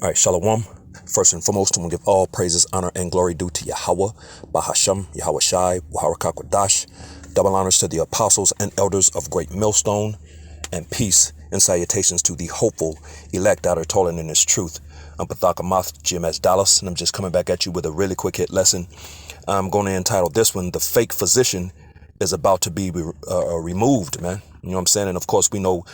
All right, Shalom. First and foremost, I'm going to give all praises, honor, and glory due to Yahweh, Bahasham, Yahweh Shai, Waharakak Wadash. Double honors to the apostles and elders of Great Millstone, and peace and salutations to the hopeful elect that are toiling in this truth. I'm Pathak Amath, GMS Dallas, and I'm just coming back at you with a really quick hit lesson. I'm going to entitle this one, The Fake Physician is About to Be Removed, man. You know what I'm saying? And of course, we know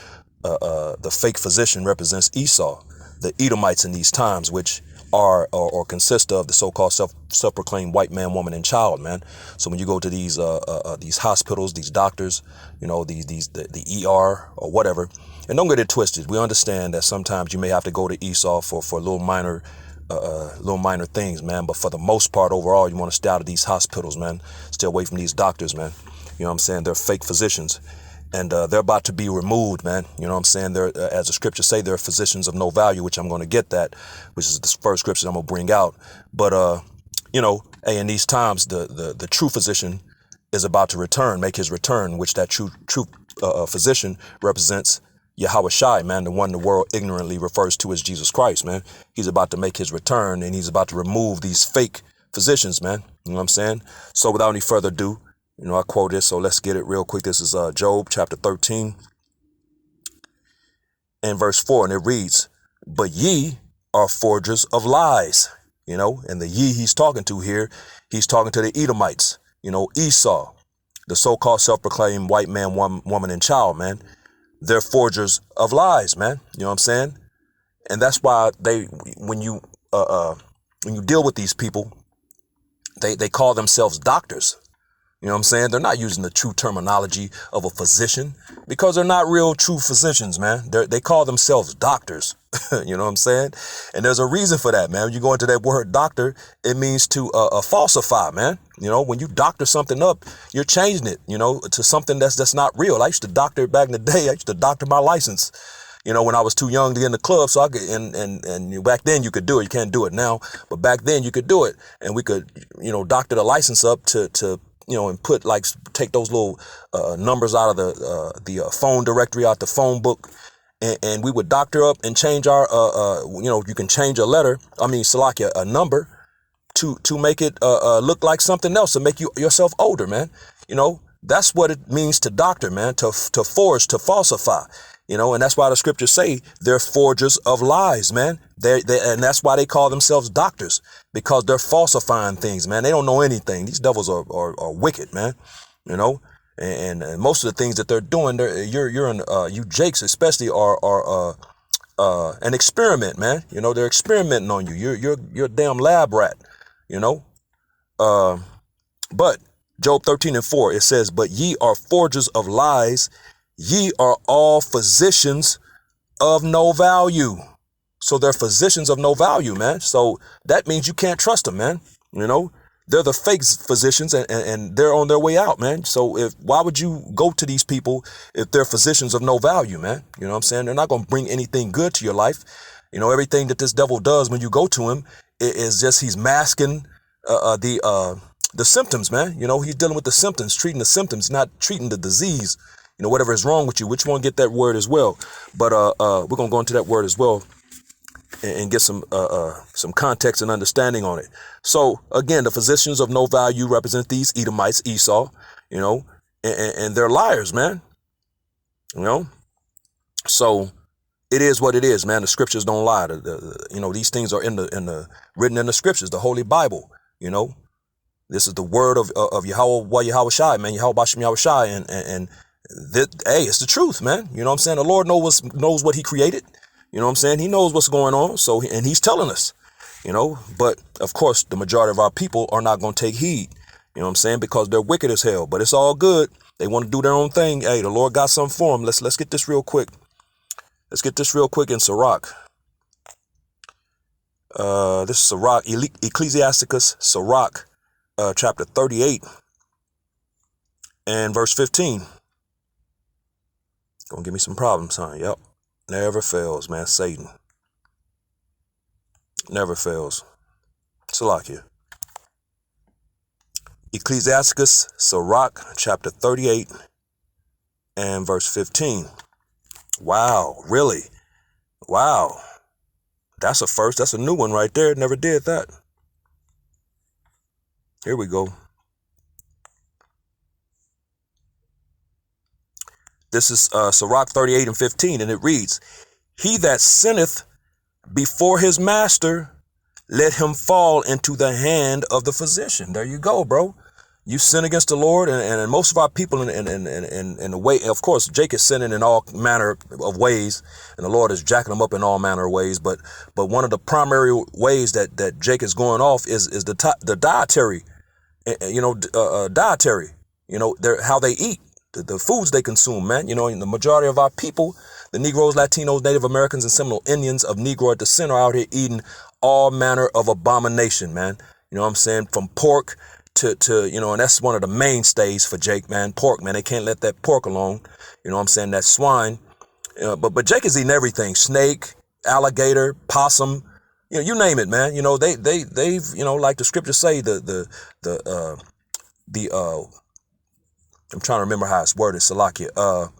the fake physician represents Esau, the Edomites in these times, which are or consist of the so-called self-proclaimed white man, woman, and child, man. So when you go to these hospitals, these doctors, you know, the ER or whatever, and don't get it twisted. We understand that sometimes you may have to go to Esau for little minor things, man. But for the most part, overall, you want to stay out of these hospitals, man. Stay away from these doctors, man. You know what I'm saying? They're fake physicians. And they're about to be removed, man. You know what I'm saying? They're, as the scriptures say, they're physicians of no value, which I'm going to get that, which is the first scripture I'm going to bring out. But, you know, hey, in these times, the true physician is about to return, make his return, which that true physician represents Yahweh Shai, man, the one the world ignorantly refers to as Jesus Christ, man. He's about to make his return, and he's about to remove these fake physicians, man. You know what I'm saying? So without any further ado, you know, I quote this, so let's get it real quick. This is Job chapter 13 and verse 4, and it reads, "But ye are forgers of lies." You know, and the ye he's talking to here, he's talking to the Edomites, you know, Esau, the so-called self-proclaimed white man, woman, and child, man. They're forgers of lies, man. You know what I'm saying? And that's why when you deal with these people, they call themselves doctors. You know what I'm saying? They're not using the true terminology of a physician because they're not real true physicians, man. They call themselves doctors. You know what I'm saying? And there's a reason for that, man. When you go into that word doctor, it means to falsify, man. You know, when you doctor something up, you're changing it, you know, to something that's not real. I used to doctor it back in the day. I used to doctor my license, you know, when I was too young to get in the club. So I could, and back then you could do it. You can't do it now, but back then you could do it. And we could, you know, doctor the license up to you know, and take those little numbers out of the phone directory, out the phone book, and we would doctor up and change our, you know, you can change a letter, Salakia, a number, to make it look like something else, to make yourself older, man. You know, that's what it means to doctor, man, to forge, to falsify. You know, and that's why the scriptures say they're forgers of lies, man. And that's why they call themselves doctors, because they're falsifying things, man. They don't know anything. These devils are wicked, man. You know, and most of the things that they're doing, you Jakes especially are an experiment, man. You know, they're experimenting on you. You're a damn lab rat. You know, but Job 13 and 4, it says, "But ye are forgers of lies. Ye are all physicians of no value." So they're physicians of no value, man. So that means you can't trust them, man. You know, they're the fake physicians, and they're on their way out, man. So why would you go to these people if they're physicians of no value, man? You know what I'm saying? They're not going to bring anything good to your life. You know, everything that this devil does when you go to him is just he's masking the symptoms, man. You know, he's dealing with the symptoms, treating the symptoms, not treating the disease. You know, whatever is wrong with you, which one get that word as well. But we're gonna go into that word as well and get some context and understanding on it. So again, the physicians of no value represent these Edomites, Esau. You know, and they're liars, man. You know, so it is what it is, man. The scriptures don't lie. You know, these things are written in the scriptures, the Holy Bible. You know, this is the word of Yahweh Shai, man. Yahweh Bashem Yahweh Shai, and hey, it's the truth, man. You know what I'm saying? The Lord knows what he created. You know what I'm saying? He knows what's going on. So, and he's telling us, you know, but of course, the majority of our people are not going to take heed. You know what I'm saying? Because they're wicked as hell, but it's all good. They want to do their own thing. Hey, the Lord got something for them. Let's get this real quick. Let's get this real quick in Sirach. This is Sirach, Ecclesiasticus, Sirach, chapter 38 and verse 15. Gonna give me some problems, huh? Yep. Never fails, man. Satan. Never fails. Salakia. Ecclesiasticus, Sirach, chapter 38 and verse 15. Wow, really? Wow. That's a first. That's a new one right there. Never did that. Here we go. This is Sirach 38 and 15, and it reads, "He that sinneth before his master, let him fall into the hand of the physician." There you go, bro. You sin against the Lord, and most of our people in the way, of course, Jake is sinning in all manner of ways, and the Lord is jacking him up in all manner of ways. But one of the primary ways that Jake is going off is the dietary, dietary, how they eat, the foods they consume, man. In the majority of our people, the Negroes, Latinos, Native Americans, and Seminole Indians of Negroid descent are out here eating all manner of abomination, man. You know what I'm saying? From pork to and that's one of the mainstays for Jake, man. Pork, man. They can't let that pork alone. You know what I'm saying? That swine. But Jake is eating everything: snake, alligator, possum. You name it, man. They've like the scriptures say, I'm trying to remember how it's worded, Salakia.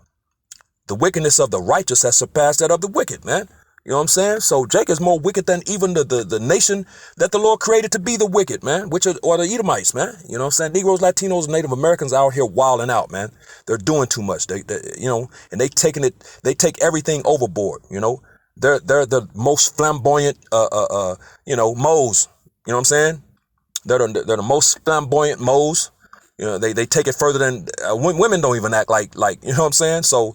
The wickedness of the righteous has surpassed that of the wicked, man. You know what I'm saying? So Jake is more wicked than even the nation that the Lord created to be the wicked, man, or the Edomites, man. You know what I'm saying? Negroes, Latinos, Native Americans out here wilding out, man. They're doing too much. They and they take everything overboard, They're the most flamboyant moles. You know what I'm saying? They're the most flamboyant moles. They take it further than women don't even act like, you know what I'm saying? So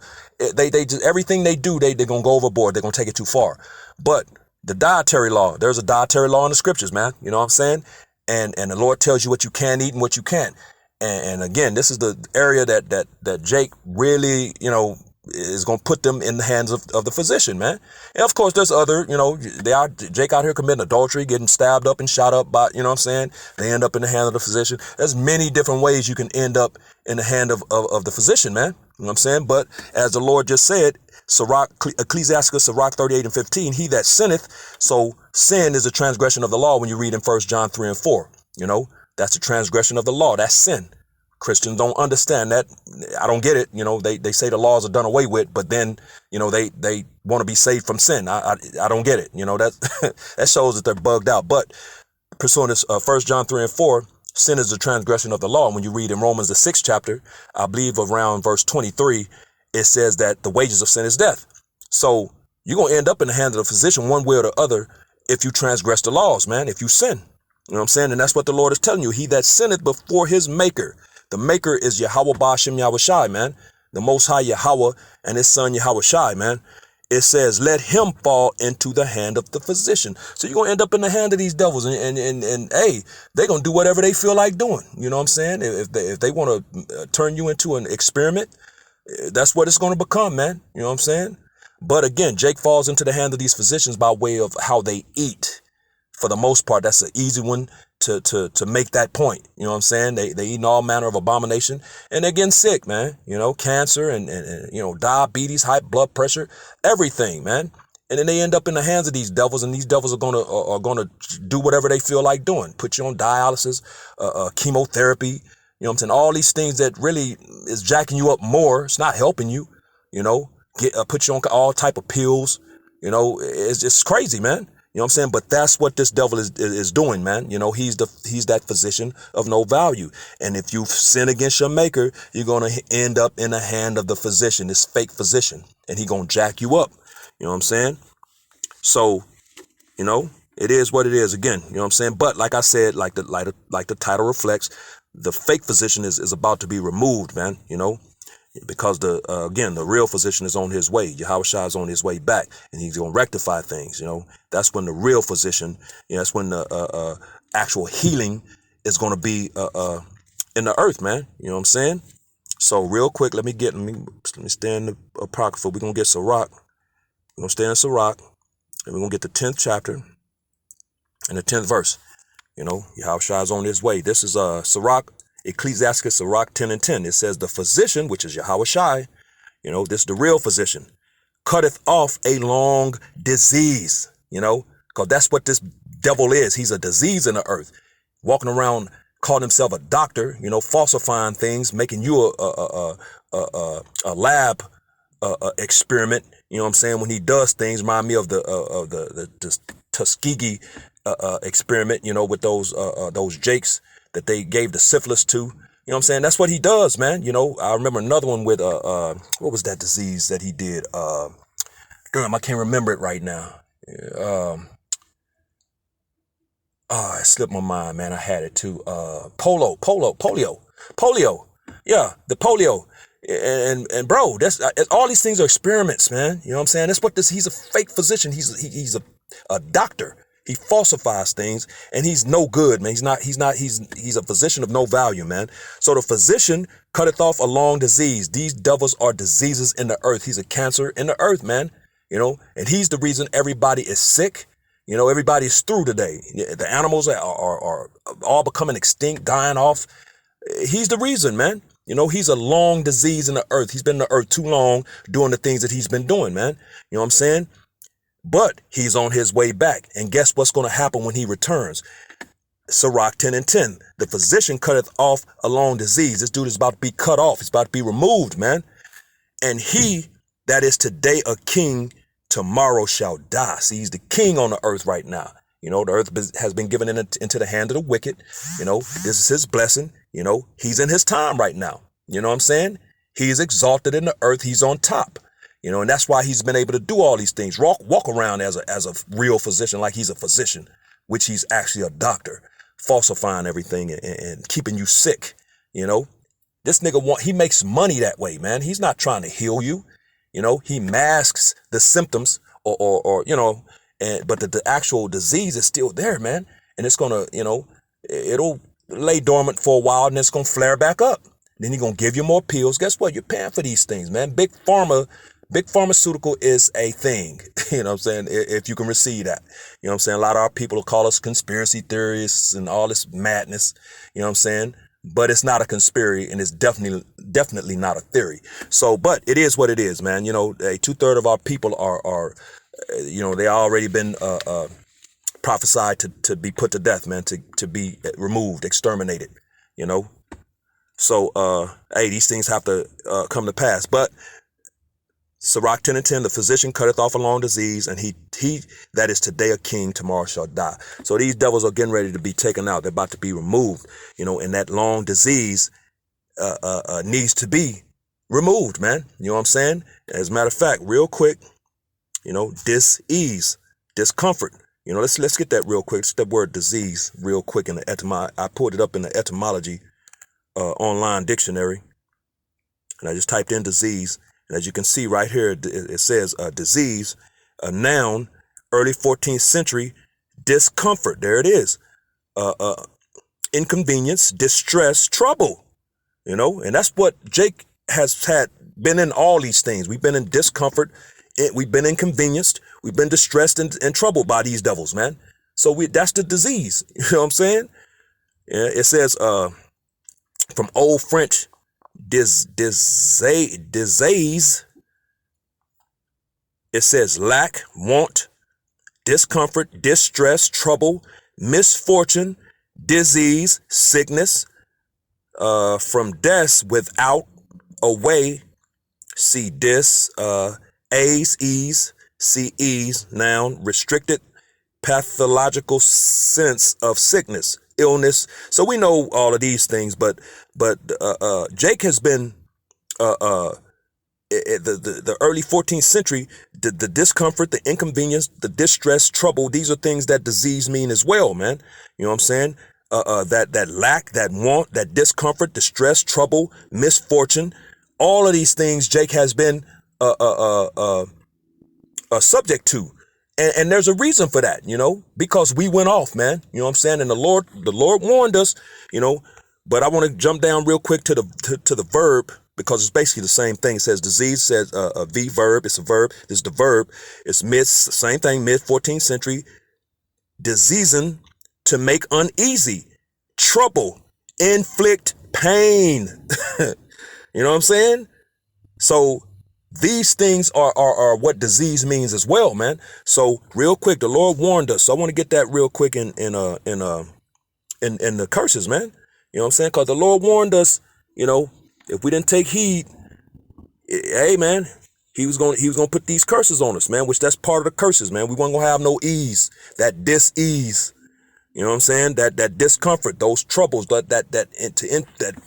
they just, everything they do, they're going to go overboard. They're going to take it too far. But the dietary law, there's a dietary law in the scriptures, man. You know what I'm saying? And the Lord tells you what you can eat and what you can't. And again, this is the area that Jake really, is going to put them in the hands of the physician, man. And of course, there's other, Jake out here committing adultery, getting stabbed up and shot up by, you know what I'm saying? They end up in the hand of the physician. There's many different ways you can end up in the hand of the physician, man. You know what I'm saying? But as the Lord just said, Ecclesiasticus, Sirach 38 and 15, he that sinneth, so sin is a transgression of the law when you read in 1 John 3 and 4, that's the transgression of the law. That's sin. Christians don't understand that. I don't get it. They say the laws are done away with, but then, they want to be saved from sin. I don't get it. That shows that they're bugged out. But pursuing this 1 John 3 and 4, sin is the transgression of the law. And when you read in Romans, the 6th chapter, I believe around verse 23, it says that the wages of sin is death. So you're going to end up in the hands of the physician one way or the other if you transgress the laws, man, if you sin. You know what I'm saying? And that's what the Lord is telling you. He that sinneth before his maker. The maker is Yahweh Ba'ashem Yahweh Shai, man. The Most High Yahweh and his son Yahweh Shai, man. It says, let him fall into the hand of the physician. So you're going to end up in the hand of these devils. And hey, they're going to do whatever they feel like doing. You know what I'm saying? If they want to turn you into an experiment, that's what it's going to become, man. You know what I'm saying? But again, Jake falls into the hand of these physicians by way of how they eat. For the most part, that's an easy one to make that point. You know what I'm saying? They eating all manner of abomination and they're getting sick, man. Cancer and diabetes, high blood pressure, everything, man. And then they end up in the hands of these devils, and these devils are gonna do whatever they feel like doing. Put you on dialysis, chemotherapy. You know what I'm saying? All these things that really is jacking you up more. It's not helping you. Put you on all type of pills. It's just crazy, man. You know what I'm saying? But that's what this devil is doing, man. He's that physician of no value. And if you sin against your maker, you're going to end up in the hand of the physician, this fake physician, and he going to jack you up. You know what I'm saying? So, it is what it is again. You know what I'm saying? But like I said, like the title reflects, the fake physician is about to be removed, man, because the real physician is on his way. Yahweh Shai is on his way back, and he's going to rectify things. That's when the real physician, that's when the actual healing is going to be in the earth, man. You know what I'm saying? So real quick, let me stay in the Apocrypha. We're going to get Sirach. We're going to stay in Sirach, and we're going to get the 10th chapter and the 10th verse. Yahweh Shai is on his way. This is Sirach, Ecclesiasticus, Sirach 10 and 10. It says, the physician, which is Yahweh Shai, this is the real physician, cutteth off a long disease, because that's what this devil is. He's a disease in the earth, walking around calling himself a doctor, falsifying things, making you a lab experiment, You know what I'm saying? When he does things, remind me of the Tuskegee experiment. You know, with those jakes that they gave the syphilis to. You know what I'm saying? That's what he does, man. You know, I remember another one with what was that disease that he did? Damn, I can't remember it right now. It slipped my mind, man. I had it too. Polio. Yeah, the polio. And bro, that's all these things are experiments, man. You know what I'm saying? That's what this. He's a fake physician. He's a doctor. He falsifies things, and he's no good, man. He's a physician of no value, man. So the physician cutteth off a long disease. These devils are diseases in the earth. He's a cancer in the earth, man. You know, and he's the reason everybody is sick. You know, everybody's through today. The animals are all becoming extinct, dying off. He's the reason, man. You know, he's a long disease in the earth. He's been in the earth too long doing the things that he's been doing, man. You know what I'm saying? But he's on his way back. And guess what's going to happen when he returns? Sirach 10 and 10. The physician cutteth off a long disease. This dude is about to be cut off. He's about to be removed, man. And he that is today a king, tomorrow shall die. See, he's the king on the earth right now. You know, the earth has been given into the hand of the wicked. You know, this is his blessing. You know, he's in his time right now. You know what I'm saying? He's exalted in the earth. He's on top. You know, and that's why he's been able to do all these things. Walk around as a real physician, like he's a physician, which he's actually a doctor, falsifying everything and keeping you sick. You know, this nigga he makes money that way, man. He's not trying to heal you. You know, he masks the symptoms or you know, but the actual disease is still there, man. And it's going to, you know, it'll lay dormant for a while and it's going to flare back up. Then you're going to give you more pills. Guess what? You're paying for these things, man. Big pharmaceutical is a thing. You know what I'm saying? If you can receive that. You know what I'm saying? A lot of our people call us conspiracy theorists and all this madness. You know what I'm saying? But it's not a conspiracy, and it's definitely not a theory. So, but it is what it is, man. You know, 2/3 of our people are you know, they already been prophesied to be put to death, man, to be removed, exterminated. You know, so hey, these things have to come to pass. But Sirach 10 and 10, the physician cutteth off a long disease, and he that is today a king, tomorrow shall die. So these devils are getting ready to be taken out. They're about to be removed, you know, and that long disease needs to be removed, man. You know what I'm saying? As a matter of fact, real quick, you know, dis-ease, discomfort. You know, let's get that real quick. It's the word disease real quick in the etymology. I pulled it up in the etymology online dictionary, and I just typed in disease. And as you can see right here, it says disease, a noun, early 14th century, discomfort. There it is. Inconvenience, distress, trouble. You know, and that's what Jake has been in all these things. We've been in discomfort. We've been inconvenienced. We've been distressed and troubled by these devils, man. So that's the disease. You know what I'm saying? Yeah, it says from Old French, disease. It says lack, want, discomfort, distress, trouble, misfortune, disease, sickness, from death, without, away. See dis, ease, see ease, noun, restricted, pathological sense of sickness, illness. So we know all of these things, but Jake has been the early 14th century, the discomfort, the inconvenience, the distress, trouble. These are things that disease mean as well, man. You know what I'm saying? That lack, that want, that discomfort, distress, trouble, misfortune, all of these things Jake has been subject to. And there's a reason for that, you know, because we went off, man. You know what I'm saying? And the Lord warned us, you know. But I want to jump down real quick to the verb, because it's basically the same thing. It says disease, says a V verb. It's a verb. This is the verb. It's same thing, mid 14th century. Diseasing, to make uneasy, trouble, inflict pain. You know what I'm saying? So these things are what disease means as well, man. So real quick, the Lord warned us. So I want to get that real quick in the curses, man. You know what I'm saying? Because the Lord warned us, you know, if we didn't take heed, hey, man, He was gonna put these curses on us, man, which that's part of the curses, man. We weren't gonna have no ease, that dis-ease. You know what I'm saying? That discomfort, those troubles, that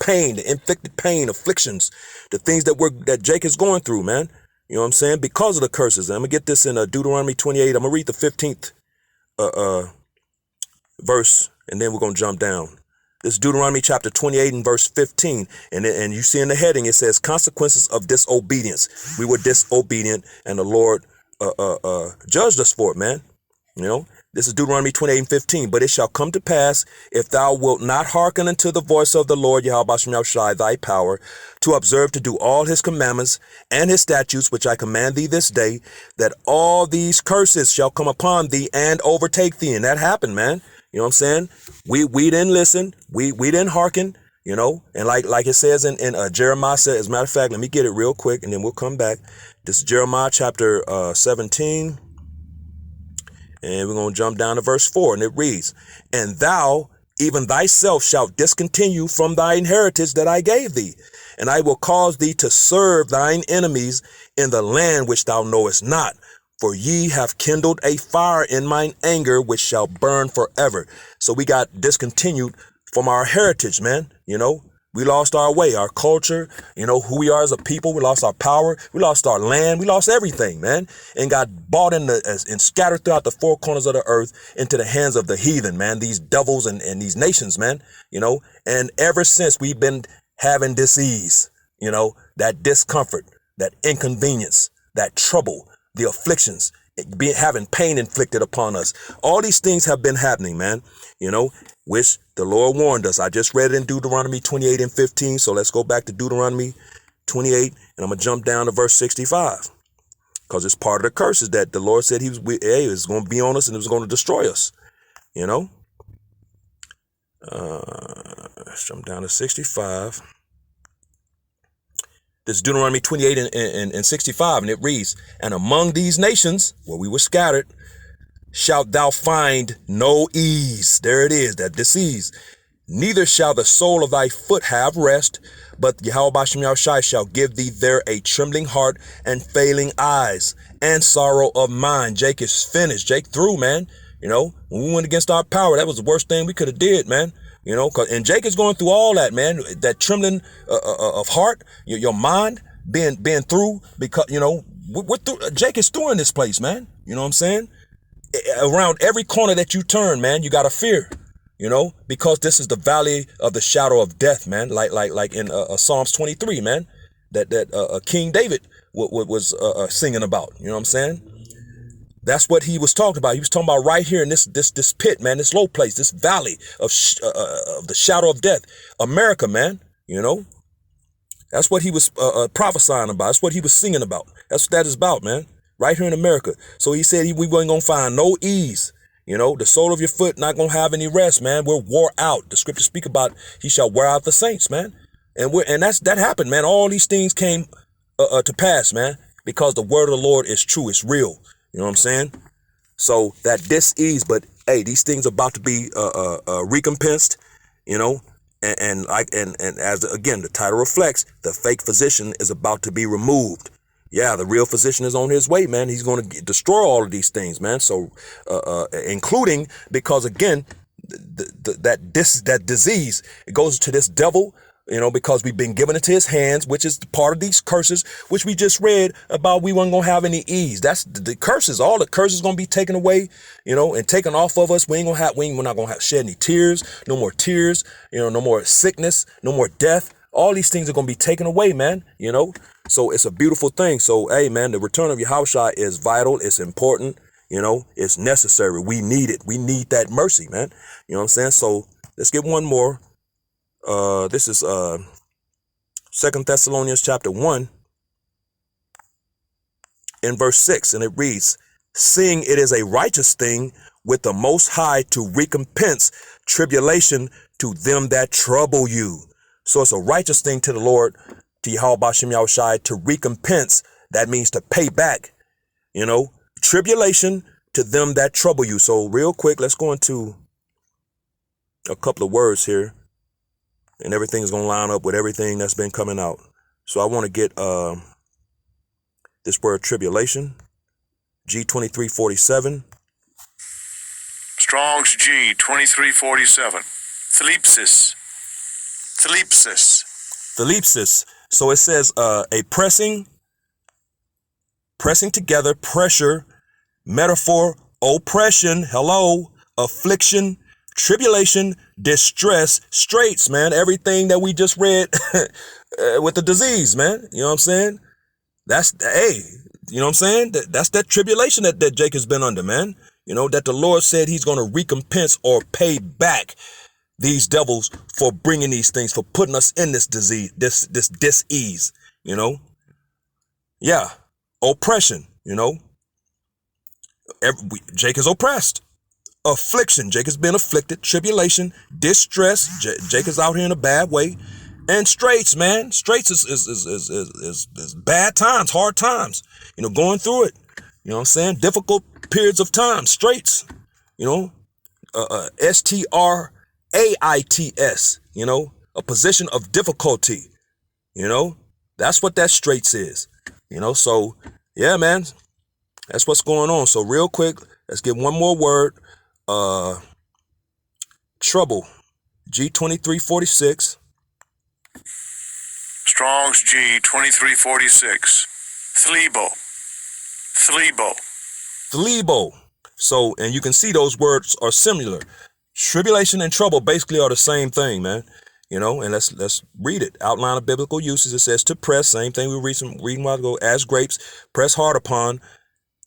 pain, the inflicted pain, afflictions, the things that Jake is going through, man. You know what I'm saying? Because of the curses. And I'm gonna get this in Deuteronomy 28. I'm gonna read the 15th verse, and then we're gonna jump down. This is Deuteronomy chapter 28 and verse 15. And you see in the heading, it says consequences of disobedience. We were disobedient, and the Lord judged us for it, man. You know, this is Deuteronomy 28 and 15. But it shall come to pass, if thou wilt not hearken unto the voice of the Lord Yahweh Bashem Yahushai, thy power, to observe to do all his commandments and his statutes, which I command thee this day, that all these curses shall come upon thee and overtake thee. And that happened, man. You know what I'm saying? We didn't listen. We didn't hearken, you know, and like it says in Jeremiah, as a matter of fact, let me get it real quick and then we'll come back. This is Jeremiah chapter 17. And we're going to jump down to verse 4, and it reads, and thou, even thyself, shalt discontinue from thy inheritance that I gave thee, and I will cause thee to serve thine enemies in the land which thou knowest not. For ye have kindled a fire in mine anger, which shall burn forever. So we got discontinued from our heritage, man. You know, we lost our way, our culture, you know, who we are as a people. We lost our power. We lost our land. We lost everything, man, and got bought and scattered throughout the four corners of the earth into the hands of the heathen, man, these devils and these nations, man, you know, and ever since we've been having disease, you know, that discomfort, that inconvenience, that trouble, the afflictions, having pain inflicted upon us. All these things have been happening, man, you know, which the Lord warned us. I just read it in Deuteronomy 28 and 15. So let's go back to Deuteronomy 28 and I'm going to jump down to verse 65 because it's part of the curses that the Lord said he was going to be on us and it was going to destroy us, you know. Let's jump down to 65. This is Deuteronomy 28 and 65, and it reads, and among these nations where we were scattered, shalt thou find no ease. There it is, that disease. Neither shall the sole of thy foot have rest, but Yahweh Bashem Yahushai shall give thee there a trembling heart and failing eyes and sorrow of mind. Jake is finished. Jake through, man. You know, when we went against our power, that was the worst thing we could have did, man. You know, and Jake is going through all that, man, that trembling of heart, your mind being through, because, you know, we're through. Jake is through in this place, man. You know what I'm saying? Around every corner that you turn, man, you got to fear, you know, because this is the valley of the shadow of death, man. Like in Psalms 23, man, that King David was singing about. You know what I'm saying? That's what he was talking about. He was talking about right here in this pit, man, this low place, this valley of the shadow of death, America, man. You know, that's what he was prophesying about. That's what he was singing about. That's what that is about, man. Right here in America. So he said we weren't gonna find no ease. You know, the sole of your foot not gonna have any rest, man. We're wore out. The scriptures speak about he shall wear out the saints, man. And that happened, man. All these things came to pass, man, because the word of the Lord is true. It's real. You know what I'm saying? So that dis-ease, but hey, these things are about to be recompensed, you know, and as again the title reflects, the fake physician is about to be removed. Yeah, the real physician is on his way, man. He's going to destroy all of these things, man. So, including because again, that disease, it goes to this devil. You know, because we've been given into his hands, which is part of these curses, which we just read about. We weren't going to have any ease. That's the curses. All the curses going to be taken away, you know, and taken off of us. We're not going to have shed any tears, no more tears, you know, no more sickness, no more death. All these things are going to be taken away, man, you know. So it's a beautiful thing. So, hey, man, the return of Yahushua is vital. It's important. You know, it's necessary. We need it. We need that mercy, man. You know what I'm saying? So let's get one more. This is 2 Thessalonians chapter 1 in verse 6, and it reads, seeing it is a righteous thing with the Most High to recompense tribulation to them that trouble you. So it's a righteous thing to the Lord, to Yahweh Bashem Yahushai, to recompense. That means to pay back, you know, tribulation to them that trouble you. So real quick, let's go into a couple of words here. And everything is going to line up with everything that's been coming out. So I want to get This word tribulation, G2347. Strong's G 2347. Thlipsis. Thlipsis. Thlipsis. So it says a pressing together, pressure, metaphor, oppression, hello, affliction, tribulation, distress, straits, man. Everything that we just read with the disease, man. You know what I'm saying? That's, hey, you know what I'm saying? That's that tribulation that Jacob's been under, man. You know, that the Lord said he's going to recompense or pay back these devils for bringing these things, for putting us in this disease, this dis-ease, you know? Yeah. Oppression, you know? Jake is oppressed. Affliction, Jake has been afflicted. Tribulation, distress, Jake is out here in a bad way. And straits, man. Straits is bad times, hard times, you know, going through it. You know what I'm saying? Difficult periods of time, straits, you know, STRAITS, you know, a position of difficulty, you know, that's what that straits is, you know. So, yeah, man, that's what's going on. So real quick, let's get one more word, trouble, G2346. Strong's G 2346. Thlibo. Thlibo. Thlibo. So, and you can see those words are similar. Tribulation and trouble basically are the same thing, man. You know, and let's read it. Outline of biblical uses. It says to press, same thing we reading a while ago, as grapes, press hard upon,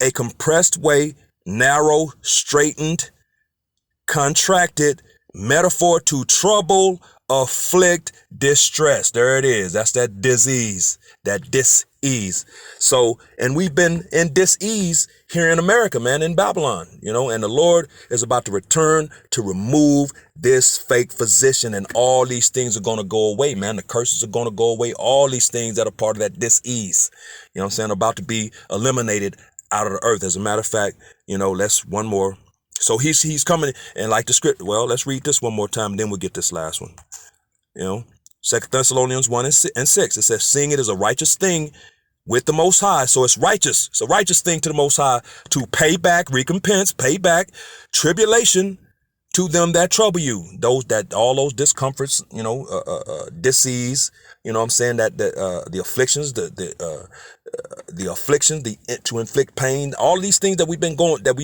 a compressed way, narrow, straightened, contracted, metaphor to trouble, afflict, distress. There it is. That's that disease, that dis-ease. So, and we've been in dis-ease here in America, man, in Babylon, you know, and the Lord is about to return to remove this fake physician, and all these things are going to go away, man. The curses are going to go away. All these things that are part of that dis-ease, you know what I'm saying, about to be eliminated out of the earth. As a matter of fact, you know, let's one more. So he's coming, and like the script, well, let's read this one more time, and then we'll get this last one. You know, 2 Thessalonians 1 and 6, it says, seeing it is a righteous thing with the Most High. So it's righteous. It's a righteous thing to the Most High to pay back, recompense, pay back tribulation to them that trouble you. All those discomforts, you know, disease, you know what I'm saying, the afflictions, the afflictions, to inflict pain, all these things that we've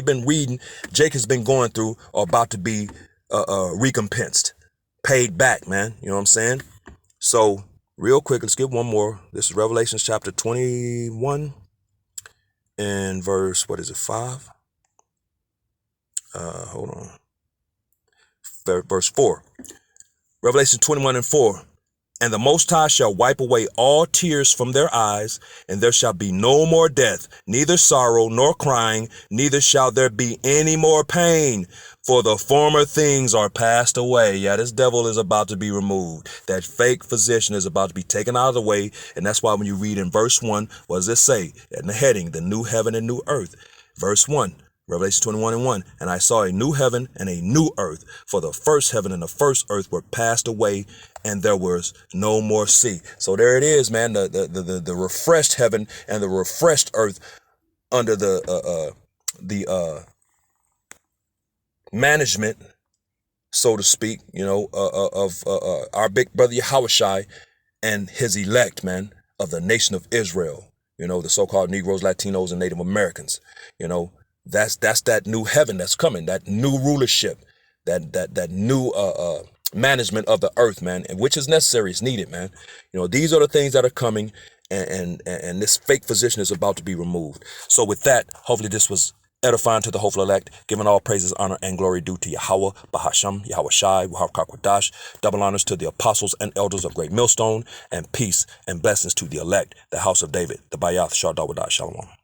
been reading, Jake has been going through, are about to be recompensed, paid back, man. You know what I'm saying? So real quick, let's get one more. This is Revelation chapter 21 and verse, 5? Hold on. Verse 4. Revelation 21 and 4. And the Most High shall wipe away all tears from their eyes, and there shall be no more death, neither sorrow nor crying, neither shall there be any more pain, for the former things are passed away. Yeah, this devil is about to be removed. That fake physician is about to be taken out of the way. And that's why when you read in verse 1, what does it say? In the heading, the new heaven and new earth. Verse 1. Revelation 21 and 1, and I saw a new heaven and a new earth, for the first heaven and the first earth were passed away, and there was no more sea. So there it is, man, the refreshed heaven and the refreshed earth under the management, so to speak, you know, of our big brother Yahushai and his elect, man, of the nation of Israel, you know, the so-called Negroes, Latinos, and Native Americans, you know. That's that new heaven that's coming, that new rulership, that new management of the earth, man, and which is necessary, it's needed, man. You know, these are the things that are coming, and this fake physician is about to be removed. So with that, hopefully this was edifying to the hopeful elect, giving all praises, honor, and glory due to Yahweh, Bahasham, Yahweh Shai, Wahakwadash, double honors to the apostles and elders of Great Millstone, and peace and blessings to the elect, the house of David, the Bayath, Shah Dawadah, Shalom.